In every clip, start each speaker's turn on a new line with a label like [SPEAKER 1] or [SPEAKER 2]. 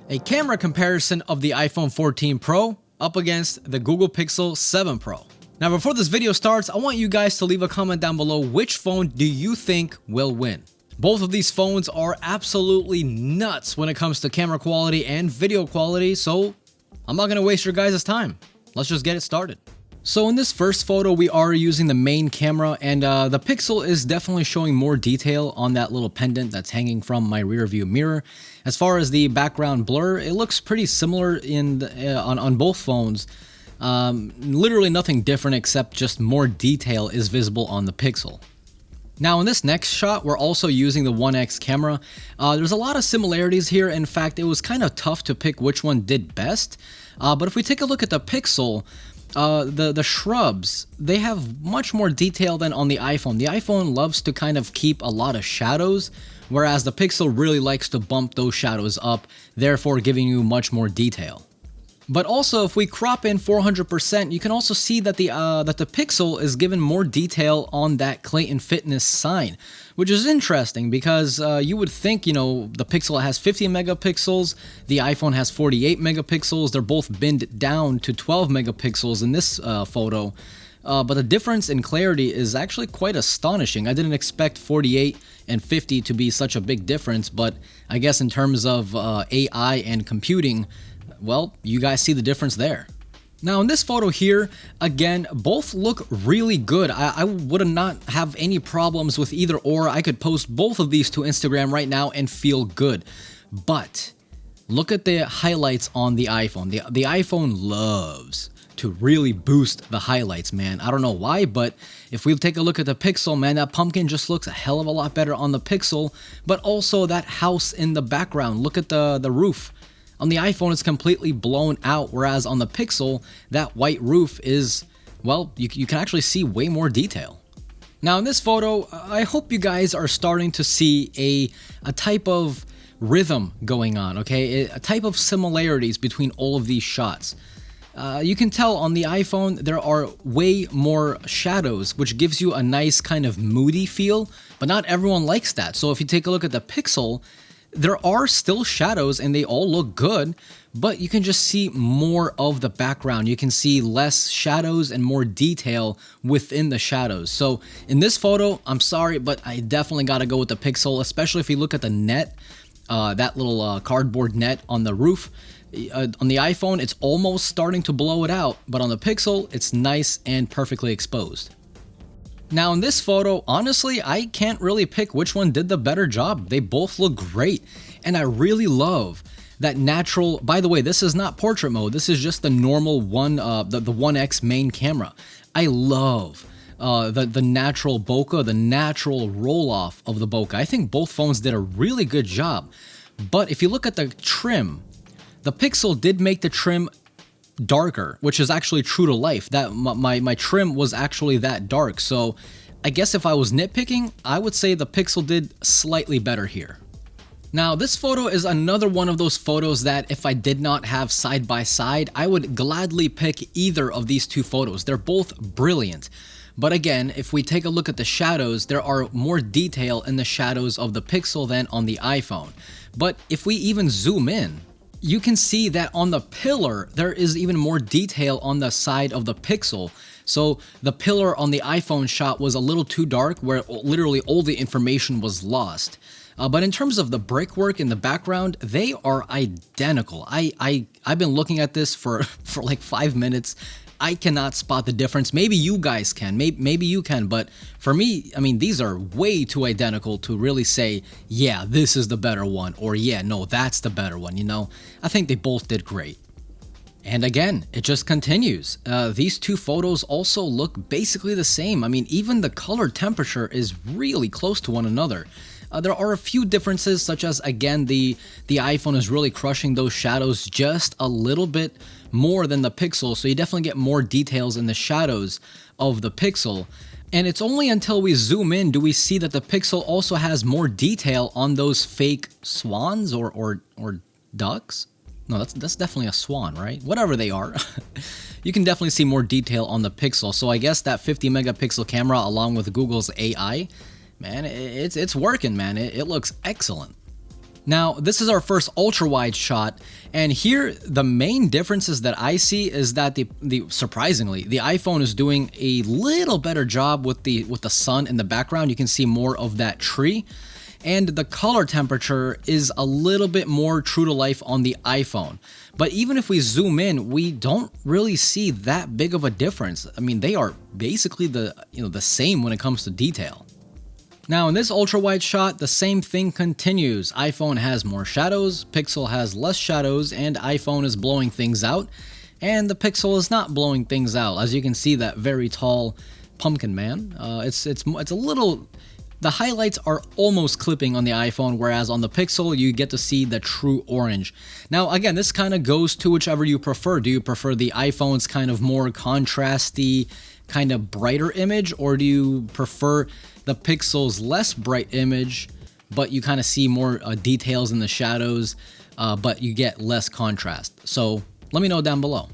[SPEAKER 1] A camera comparison of the iPhone 14 Pro up against the Google Pixel 7 Pro. Now before this video starts, I want you guys to leave a comment down below which phone do you think will win. Both of these phones are absolutely nuts when it comes to camera quality and video quality, so I'm not going to waste your guys' time. Let's just get it started. So in this first photo, we are using the main camera, and the Pixel is definitely showing more detail on that little pendant that's hanging from my rear view mirror. As far as the background blur, it looks pretty similar on both phones. Literally nothing different except just more detail is visible on the Pixel. Now in this next shot, we're also using the 1X camera. There's a lot of similarities here. In fact, it was kind of tough to pick which one did best. But if we take a look at the Pixel, the shrubs, they have much more detail than on the iPhone. The iPhone loves to kind of keep a lot of shadows, whereas the Pixel really likes to bump those shadows up, therefore giving you much more detail. But also, if we crop in 400%, you can also see that the Pixel is given more detail on that Clayton Fitness sign, which is interesting because you would think, the Pixel has 50 megapixels, the iPhone has 48 megapixels, they're both binned down to 12 megapixels in this photo, but the difference in clarity is actually quite astonishing. I didn't expect 48 and 50 to be such a big difference, but I guess in terms of AI and computing, well, you guys see the difference there. Now in this photo here, again, both look really good. I would not have any problems with either or. I could post both of these to Instagram right now and feel good. But look at the highlights on the iPhone. The iPhone loves to really boost the highlights, man. I don't know why, but if we take a look at the Pixel, man, that pumpkin just looks a hell of a lot better on the Pixel. But also that house in the background, look at the roof. On the iPhone, it's completely blown out, whereas on the Pixel, that white roof is, well, you can actually see way more detail. Now in this photo, I hope you guys are starting to see a type of rhythm going on, okay? A type of similarities between all of these shots. You can tell on the iPhone, there are way more shadows, which gives you a nice kind of moody feel, but not everyone likes that. So if you take a look at the Pixel, there are still shadows and they all look good, but you can just see more of the background. You can see less shadows and more detail within the shadows. So in this photo, I'm sorry, but I definitely got to go with the Pixel, especially if you look at the net, that little cardboard net on the roof. On the iPhone, it's almost starting to blow it out, but on the Pixel, it's nice and perfectly exposed. Now in this photo, honestly, I can't really pick which one did the better job. They both look great, and I really love that natural. By the way, this is not portrait mode. This is just the normal one, the 1X main camera. I love the natural bokeh, the natural roll off of the bokeh. I think both phones did a really good job. But if you look at the trim, the Pixel did make the trim darker, which is actually true to life. That my trim was actually that dark. So I guess if I was nitpicking, I would say the Pixel did slightly better here. Now this photo is another one of those photos that if I did not have side by side, I would gladly pick either of these two photos. They're both brilliant. But again, if we take a look at the shadows, there are more detail in the shadows of the Pixel than on the iPhone. But if we even zoom in, you can see that on the pillar, there is even more detail on the side of the Pixel. So the pillar on the iPhone shot was a little too dark, where literally all the information was lost. But in terms of the brickwork in the background, they are identical. I've been looking at this for like 5 minutes. I cannot spot the difference. Maybe you guys can, maybe you can, but for me, I mean, these are way too identical to really say, yeah, this is the better one, or yeah, no, that's the better one, I think they both did great. And again, it just continues. These two photos also look basically the same. I mean, even the color temperature is really close to one another. There are a few differences, such as, again, the iPhone is really crushing those shadows just a little bit more than the Pixel, so you definitely get more details in the shadows of the Pixel. And it's only until we zoom in do we see that the Pixel also has more detail on those fake swans or ducks. No, that's definitely a swan, right? Whatever they are. You can definitely see more detail on the Pixel. So I guess that 50 megapixel camera along with Google's AI, man, it's working, man. It looks excellent. Now, this is our first ultra wide shot, and here the main differences that I see is that surprisingly, the iPhone is doing a little better job with the sun in the background. You can see more of that tree, and the color temperature is a little bit more true to life on the iPhone. But even if we zoom in, we don't really see that big of a difference. I mean, they are basically the same when it comes to detail. Now in this ultra wide shot, the same thing continues. iPhone has more shadows, Pixel has less shadows, and iPhone is blowing things out, and the Pixel is not blowing things out. As you can see, that very tall pumpkin man, it's a little, the highlights are almost clipping on the iPhone, whereas on the Pixel you get to see the true orange. Now again, this kind of goes to whichever you prefer. Do you prefer the iPhone's kind of more contrasty, kind of brighter image, or do you prefer the Pixel's less bright image, but you kind of see more details in the shadows, but you get less contrast? So let me know down below.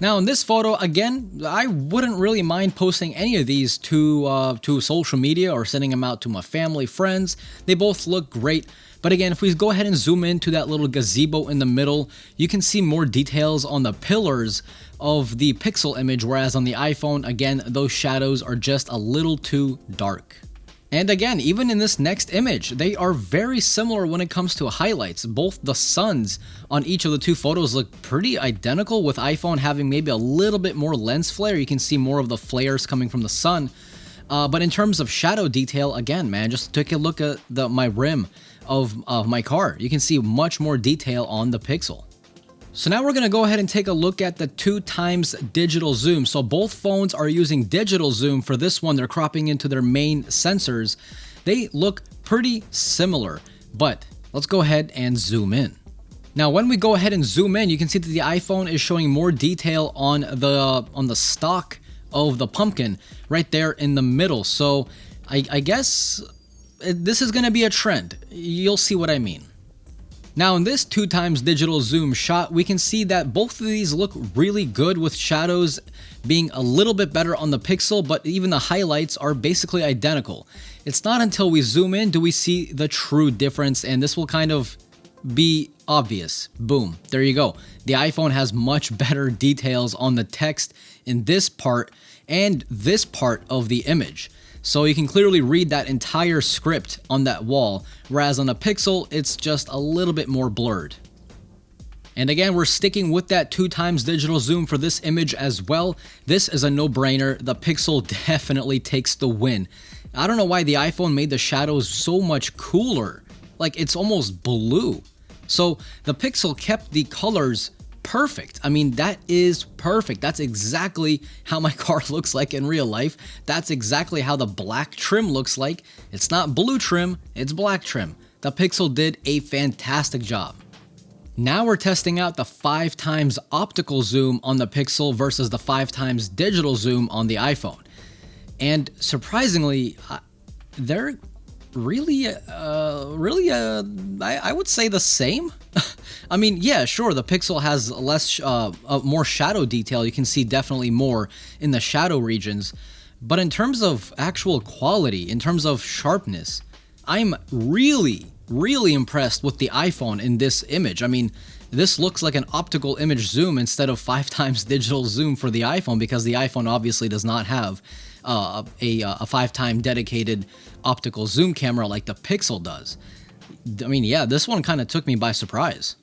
[SPEAKER 1] Now in this photo, again, I wouldn't really mind posting any of these to social media or sending them out to my family, friends. They both look great. But again, if we go ahead and zoom into that little gazebo in the middle, you can see more details on the pillars of the Pixel image, whereas on the iPhone, again, those shadows are just a little too dark. And again, even in this next image, they are very similar when it comes to highlights. Both the suns on each of the two photos look pretty identical, with iPhone having maybe a little bit more lens flare. You can see more of the flares coming from the sun. But in terms of shadow detail, again, man, just take a look at my rim of my car. You can see much more detail on the Pixel. So now we're going to go ahead and take a look at the 2x digital zoom. So both phones are using digital zoom. For this one, they're cropping into their main sensors. They look pretty similar, but let's go ahead and zoom in. Now, when we go ahead and zoom in, you can see that the iPhone is showing more detail on the stock of the pumpkin right there in the middle. So I guess this is going to be a trend. You'll see what I mean. Now in this 2x digital zoom shot, we can see that both of these look really good, with shadows being a little bit better on the Pixel, but even the highlights are basically identical. It's not until we zoom in do we see the true difference, and this will kind of be obvious. Boom, there you go. The iPhone has much better details on the text in this part and this part of the image. So you can clearly read that entire script on that wall, whereas on the Pixel, it's just a little bit more blurred. And again, we're sticking with that 2x digital zoom for this image as well. This is a no-brainer. The Pixel definitely takes the win. I don't know why the iPhone made the shadows so much cooler. Like, it's almost blue. So the Pixel kept the colors perfect. I mean, that is perfect. That's exactly how my car looks like in real life. That's exactly how the black trim looks like. It's not blue trim, it's black trim. The Pixel did a fantastic job. Now we're testing out the 5x optical zoom on the Pixel versus the 5x digital zoom on the iPhone. And surprisingly, they're really, I would say the same. I mean, yeah, sure, the Pixel has more shadow detail. You can see definitely more in the shadow regions. But in terms of actual quality, in terms of sharpness, I'm really impressed with the iPhone in this image. I mean, this looks like an optical image zoom instead of 5x digital zoom for the iPhone, because the iPhone obviously does not have a 5x dedicated optical zoom camera like the Pixel does. I mean, yeah, this one kind of took me by surprise.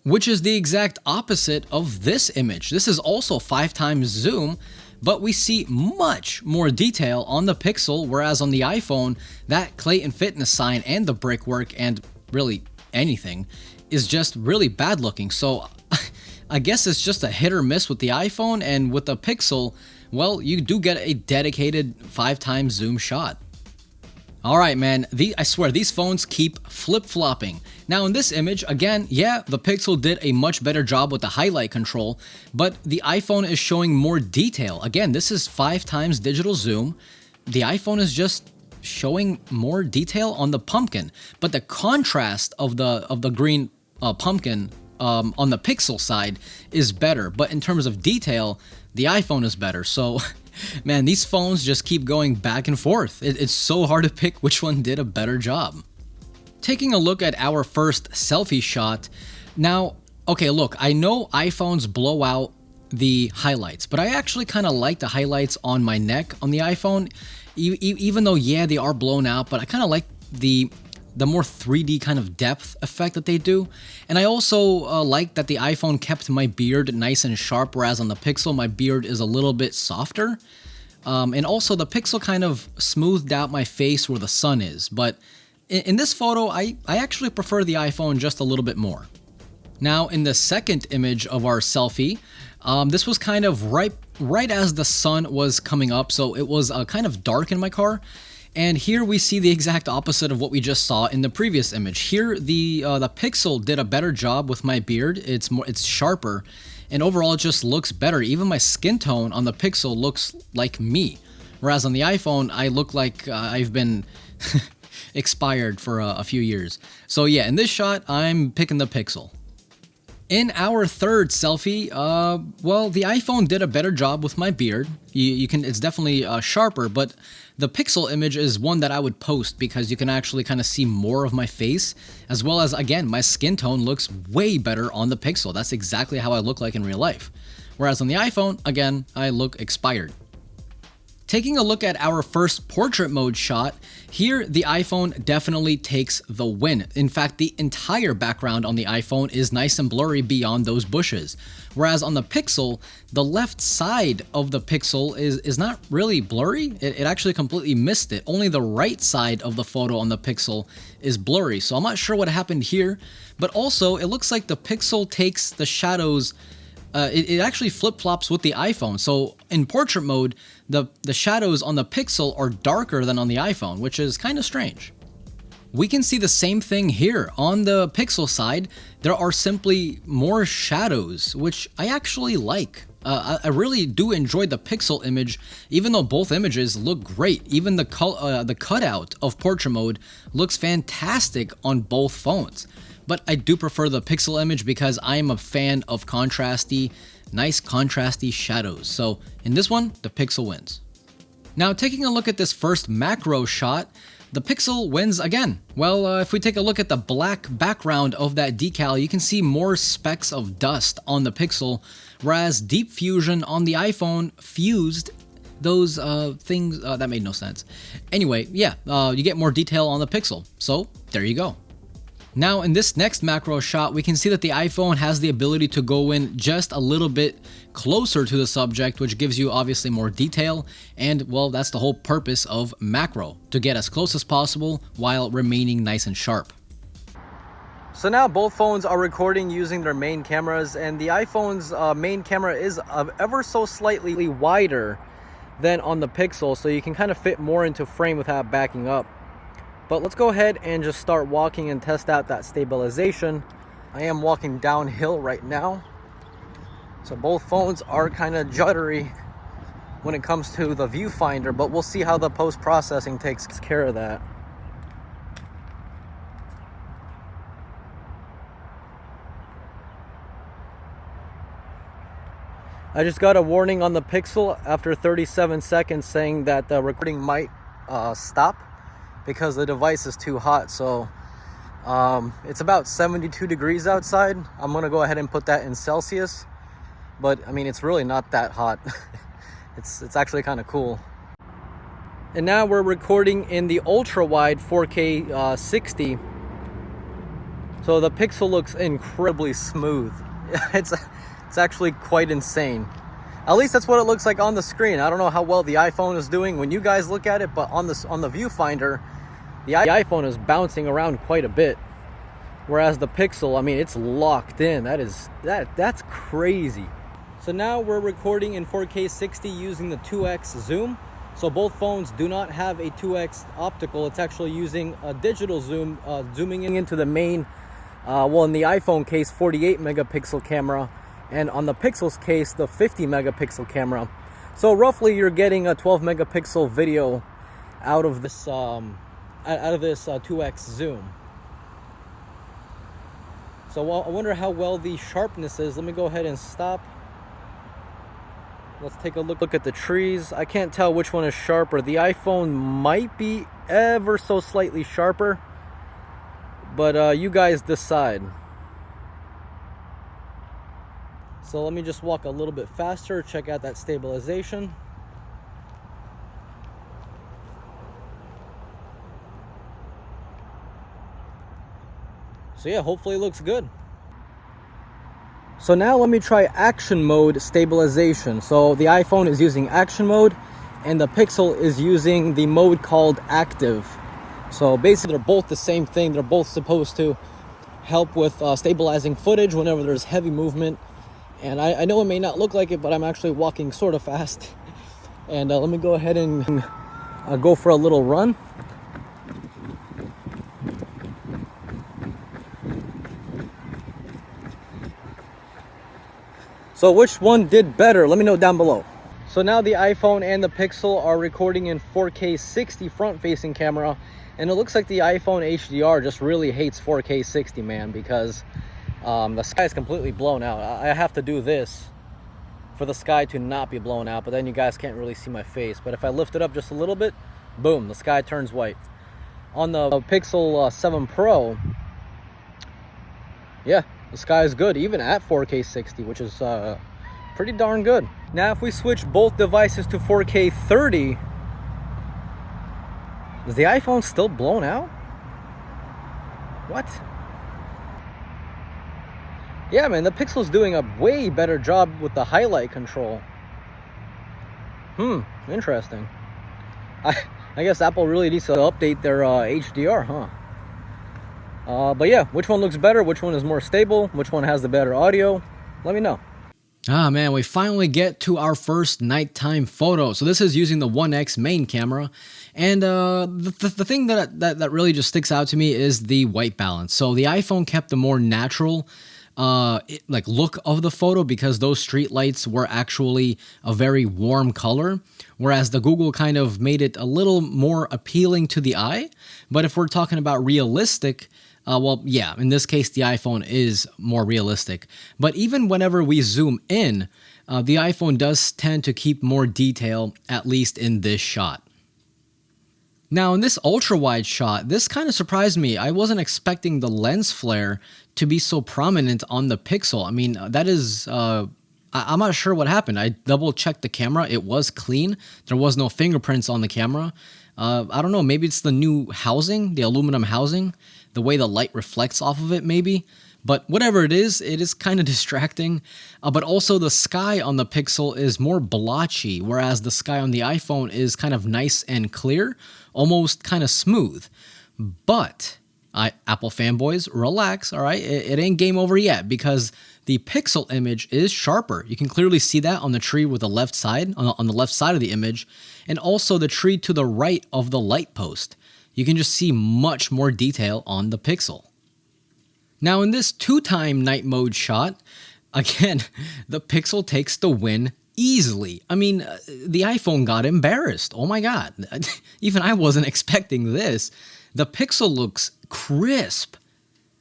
[SPEAKER 1] Which is the exact opposite of this image. This is also 5x zoom, but we see much more detail on the Pixel, whereas on the iPhone, that Clayton Fitness sign and the brickwork and really anything is just really bad looking. So I guess it's just a hit or miss with the iPhone, and with the Pixel, well, you do get a dedicated 5x zoom shot. All right, man, I swear these phones keep flip-flopping. Now in this image, again, yeah, the Pixel did a much better job with the highlight control, but the iPhone is showing more detail. Again, this is 5x digital zoom. The iPhone is just showing more detail on the pumpkin, but the contrast of the green pumpkin on the Pixel side is better. But in terms of detail, the iPhone is better. So man, these phones just keep going back and forth. It's so hard to pick which one did a better job. Taking a look at our first selfie shot. Now, okay, look, I know iPhones blow out the highlights, but I actually kind of like the highlights on my neck on the iPhone, even though, yeah, they are blown out, but I kind of like the more 3D kind of depth effect that they do. And I also like that the iPhone kept my beard nice and sharp, whereas on the Pixel, my beard is a little bit softer. And also the Pixel kind of smoothed out my face where the sun is. But in this photo, I actually prefer the iPhone just a little bit more. Now, in the second image of our selfie, this was kind of right as the sun was coming up, so it was kind of dark in my car. And here we see the exact opposite of what we just saw in the previous image. Here, the Pixel did a better job with my beard. It's sharper, and overall it just looks better. Even my skin tone on the Pixel looks like me, whereas on the iPhone I look like I've been expired for a few years. So yeah, in this shot I'm picking the Pixel. In our third selfie, well, the iPhone did a better job with my beard. It's definitely sharper, but the Pixel image is one that I would post because you can actually kind of see more of my face, as well as, again, my skin tone looks way better on the Pixel. That's exactly how I look like in real life. Whereas on the iPhone, again, I look expired. Taking a look at our first portrait mode shot, here the iPhone definitely takes the win. In fact, the entire background on the iPhone is nice and blurry beyond those bushes. Whereas on the Pixel, the left side of the Pixel is not really blurry. It actually completely missed it. Only the right side of the photo on the Pixel is blurry. So I'm not sure what happened here, but also it looks like the Pixel takes the shadows. It actually flip-flops with the iPhone. So in portrait mode, the shadows on the Pixel are darker than on the iPhone, which is kind of strange. We can see the same thing here. On the Pixel side, there are simply more shadows, which I actually like. I really do enjoy the Pixel image, even though both images look great. Even the cutout of portrait mode looks fantastic on both phones. But I do prefer the Pixel image because I am a fan of nice contrasty shadows. So in this one, the Pixel wins. Now, taking a look at this first macro shot, the Pixel wins again. Well, if we take a look at the black background of that decal, you can see more specks of dust on the Pixel, whereas Deep Fusion on the iPhone fused those things. That made no sense. Anyway, yeah, you get more detail on the Pixel. So there you go. Now in this next macro shot, we can see that the iPhone has the ability to go in just a little bit closer to the subject, which gives you obviously more detail. And well, that's the whole purpose of macro, to get as close as possible while remaining nice and sharp. So now both phones are recording using their main cameras, and the iPhone's main camera is ever so slightly wider than on the Pixel, so you can kind of fit more into frame without backing up. But let's go ahead and just start walking and test out that stabilization. I am walking downhill right now, so both phones are kind of juddery when it comes to the viewfinder, but we'll see how the post-processing takes care of that. I just got a warning on the Pixel after 37 seconds saying that the recording might stop because the device is too hot. So it's about 72 degrees outside. I'm gonna go ahead and put that in Celsius, but I mean, it's really not that hot. it's actually kind of cool. And now we're recording in the ultra wide 4K 60. So the Pixel looks incredibly smooth. It's actually quite insane. At least that's what it looks like on the screen. I don't know how well the iPhone is doing when you guys look at it, but on the viewfinder, the iPhone is bouncing around quite a bit, whereas the Pixel, I mean, it's locked in. That's crazy. So now we're recording in 4K 60 using the 2x zoom. So both phones do not have a 2x optical. It's actually using a digital zoom, zooming into the main, well, in the iPhone case, 48 megapixel camera, and on the Pixel's case, the 50 megapixel camera. So roughly you're getting a 12 megapixel video out of this 2x zoom. So I wonder how well the sharpness is. Let me go ahead and stop. Let's take a look at the trees. I can't tell which one is sharper. The iPhone might be ever so slightly sharper, but you guys decide. So let me just walk a little bit faster, check out that stabilization. So yeah, hopefully it looks good. So now let me try action mode stabilization. So the iPhone is using action mode and the Pixel is using the mode called active. So basically they're both the same thing. They're both supposed to help with stabilizing footage whenever there's heavy movement. And I know it may not look like it, but I'm actually walking sort of fast. And let me go ahead and go for a little run. So which one did better? Let me know down below. So now the iPhone and the Pixel are recording in 4K 60 front-facing camera, and it looks like the iPhone HDR just really hates 4K 60, man, because the sky is completely blown out. I have to do this for the sky to not be blown out, but then you guys can't really see my face. But if I lift it up just a little bit, boom, the sky turns white. On the Pixel 7 Pro, yeah, the sky is good, even at 4K 60, which is pretty darn good. Now, if we switch both devices to 4K 30, is the iPhone still blown out? What? Yeah, man, the Pixel's doing a way better job with the highlight control. Interesting. I guess Apple really needs to update their HDR, huh? But yeah, which one looks better? Which one is more stable? Which one has the better audio? Let me know. Ah, man, we finally get to our first nighttime photo. So this is using the 1X main camera. And the thing that really just sticks out to me is the white balance. So the iPhone kept the more natural look of the photo because those street lights were actually a very warm color, whereas the Google kind of made it a little more appealing to the eye. But if we're talking about realistic, well, yeah, in this case, the iPhone is more realistic. But even whenever we zoom in, the iPhone does tend to keep more detail, at least in this shot. Now, in this ultra-wide shot, this kind of surprised me. I wasn't expecting the lens flare to be so prominent on the Pixel. I mean, that is... I'm not sure what happened. I double-checked the camera. It was clean. There was no fingerprints on the camera. I don't know. Maybe it's the new housing, the aluminum housing, the way the light reflects off of it, maybe. But whatever it is kind of distracting. But also the sky on the Pixel is more blotchy, whereas the sky on the iPhone is kind of nice and clear, almost kind of smooth. But Apple fanboys, relax, all right? It ain't game over yet because the Pixel image is sharper. You can clearly see that on the tree with the left side, on the left side of the image, and also the tree to the right of the light post. You can just see much more detail on the Pixel. Now in this 2-time night mode shot, again, the Pixel takes the win easily. I mean, the iPhone got embarrassed. Oh my God. Even I wasn't expecting this. The Pixel looks crisp.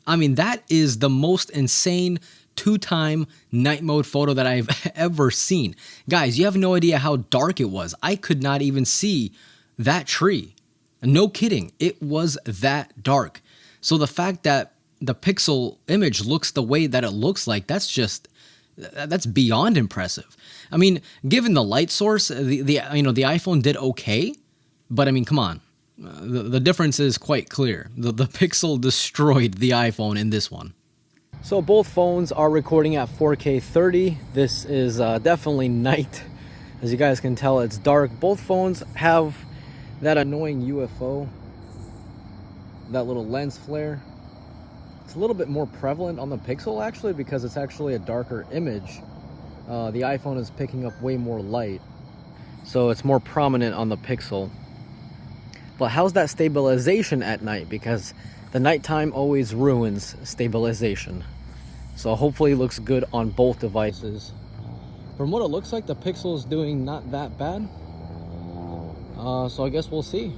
[SPEAKER 1] I mean, that is the most insane 2-time night mode photo that I've ever seen. Guys, you have no idea how dark it was. I could not even see that tree. No kidding. It was that dark. So the fact that the Pixel image looks the way that it looks like, that's beyond impressive. I mean, given the light source, the iPhone did okay, but I mean, come on. The difference is quite clear. The Pixel destroyed the iPhone in this one. So both phones are recording at 4K 30. This is definitely night. As you guys can tell, it's dark. Both phones have that annoying UFO, that little lens flare. It's a little bit more prevalent on the Pixel actually because it's actually a darker image. The iPhone is picking up way more light, so it's more prominent on the Pixel. But how's that stabilization at night? Because the nighttime always ruins stabilization. So hopefully it looks good on both devices. From what it looks like, the Pixel is doing not that bad. So I guess we'll see.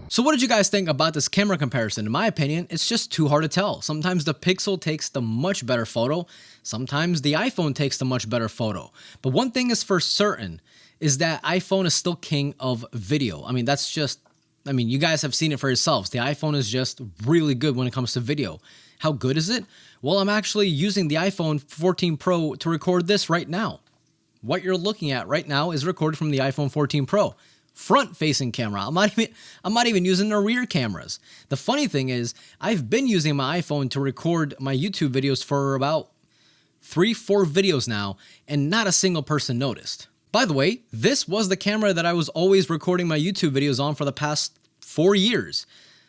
[SPEAKER 1] So what did you guys think about this camera comparison? In my opinion, it's just too hard to tell. Sometimes the Pixel takes the much better photo. Sometimes the iPhone takes the much better photo. But one thing is for certain, is that iPhone is still king of video. I mean, that's just I mean, you guys have seen it for yourselves. The iPhone is just really good when it comes to video. How good is it? Well, I'm actually using the iPhone 14 Pro to record this right now. What you're looking at right now is recorded from the iPhone 14 Pro. Front-facing camera. I'm not even using the rear cameras. The funny thing is, I've been using my iPhone to record my YouTube videos for about 3-4 videos now, and not a single person noticed. By the way, this was the camera that I was always recording my YouTube videos on for the past 4 years.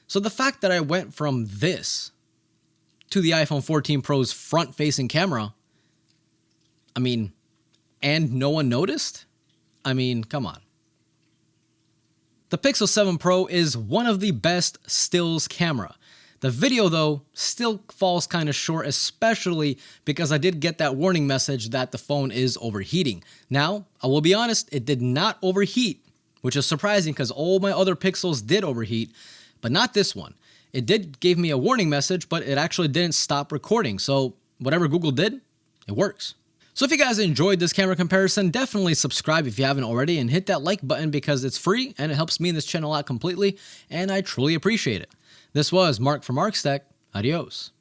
[SPEAKER 1] So the fact that I went from this to the iPhone 14 Pro's front-facing camera, I mean, and no one noticed? I mean, come on. The Pixel 7 Pro is one of the best stills camera. The video though still falls kind of short, especially because I did get that warning message that the phone is overheating. Now, I will be honest, it did not overheat, which is surprising because all my other Pixels did overheat, but not this one. It did give me a warning message, but it actually didn't stop recording. So whatever Google did, it works. So if you guys enjoyed this camera comparison, definitely subscribe if you haven't already and hit that like button because it's free and it helps me in this channel out completely and I truly appreciate it. This was Mark from Markstech. Adios.